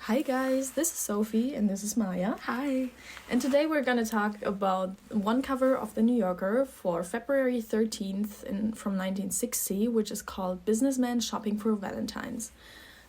Hi guys, this is Sophie and this is Maya. Hi. And today we're going to talk about one cover of the New Yorker for February 13th from 1960, which is called Businessmen Shopping for Valentines.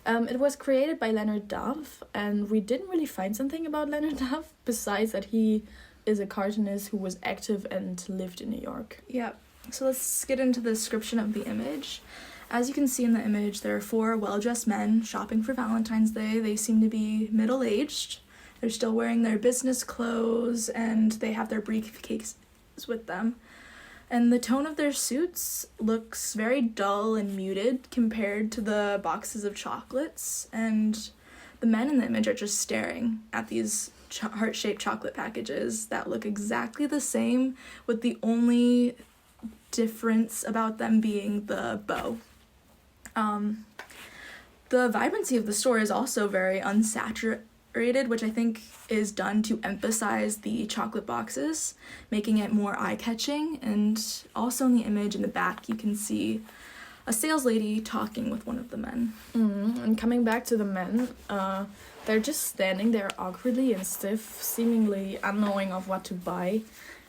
It was created by Leonard Dove, and we didn't really find something about Leonard Dove besides that he is a cartoonist who was active and lived in New York. Yeah, so let's get into the description of the image. As you can see in the image, there are four well-dressed men shopping for Valentine's Day. They seem to be middle-aged. They're still wearing their business clothes, and they have their briefcases with them. And the tone of their suits looks very dull and muted compared to the boxes of chocolates. And the men in the image are just staring at these heart-shaped chocolate packages that look exactly the same, with the only difference about them being the bow. The vibrancy of the store is also very unsaturated, which I think is done to emphasize the chocolate boxes, making it more eye-catching. And also in the image in the back, you can see a sales lady talking with one of the men. And coming back to the men, they're just standing there awkwardly and stiff, seemingly unknowing of what to buy.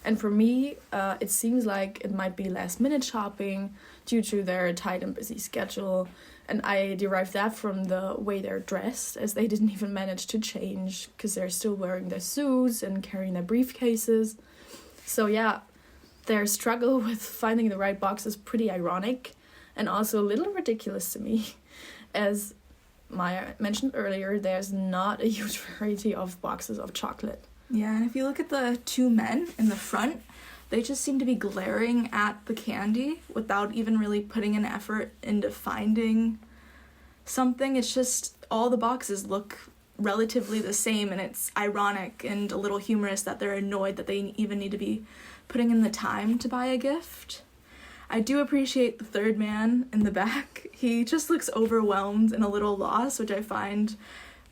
And for me, it seems like it might be last-minute shopping due to their tight and busy schedule. And I derived that from the way they're dressed, as they didn't even manage to change because they're still wearing their suits and carrying their briefcases. So yeah, their struggle with finding the right box is pretty ironic and also a little ridiculous to me. As Maya mentioned earlier, there's not a huge variety of boxes of chocolate. Yeah, and if you look at the two men in the front, they just seem to be glaring at the candy without even really putting an effort into finding something. It's just all the boxes look relatively the same, and it's ironic and a little humorous that they're annoyed that they even need to be putting in the time to buy a gift. I do appreciate the third man in the back. He just looks overwhelmed and a little lost, which I find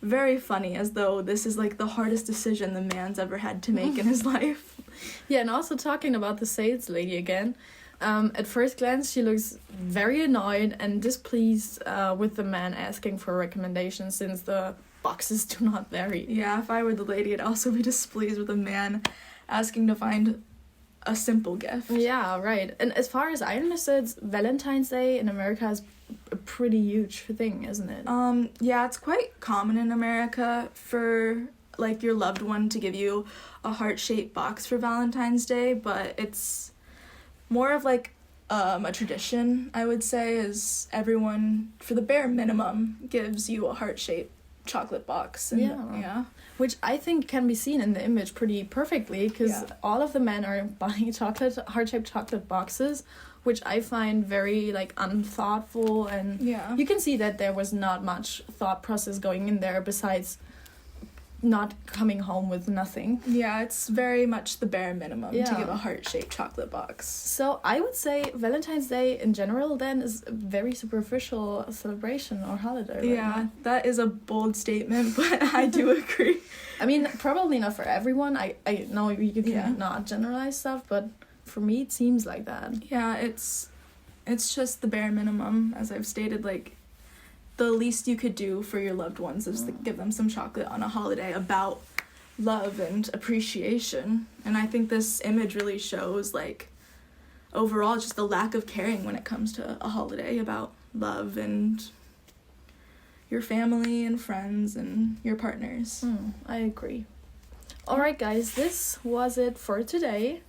very funny, as though this is like the hardest decision the man's ever had to make in his life. Yeah, and also talking about the sales lady again, at first glance she looks very annoyed and displeased with the man asking for recommendations since the boxes do not vary. Yeah, if I were the lady, I'd also be displeased with a man asking to find a simple gift. Yeah, right. And as far as I understood, Valentine's Day in America is a pretty huge thing, isn't it? Yeah, it's quite common in America for like your loved one to give you a heart-shaped box for Valentine's Day, but it's more of like a tradition, I would say, is everyone, for the bare minimum, gives you a heart-shaped chocolate box. And yeah. Which I think can be seen in the image pretty perfectly, because all of the men are buying heart-shaped chocolate boxes, which I find very like unthoughtful, and you can see that there was not much thought process going in there besides not coming home with nothing. Yeah, it's very much the bare minimum to give a heart-shaped chocolate box. So I would say Valentine's Day in general then is a very superficial celebration or holiday. Yeah, that is a bold statement, but I do agree. I mean, probably not for everyone. I know you can not generalize stuff, but for me it seems like that. Yeah, it's just the bare minimum, as I've stated. Like, the least you could do for your loved ones is to give them some chocolate on a holiday about love and appreciation. And I think this image really shows, like, overall just the lack of caring when it comes to a holiday about love and your family and friends and your partners. I agree. Alright guys, this was it for today.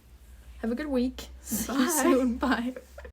Have a good week. See you soon. Bye.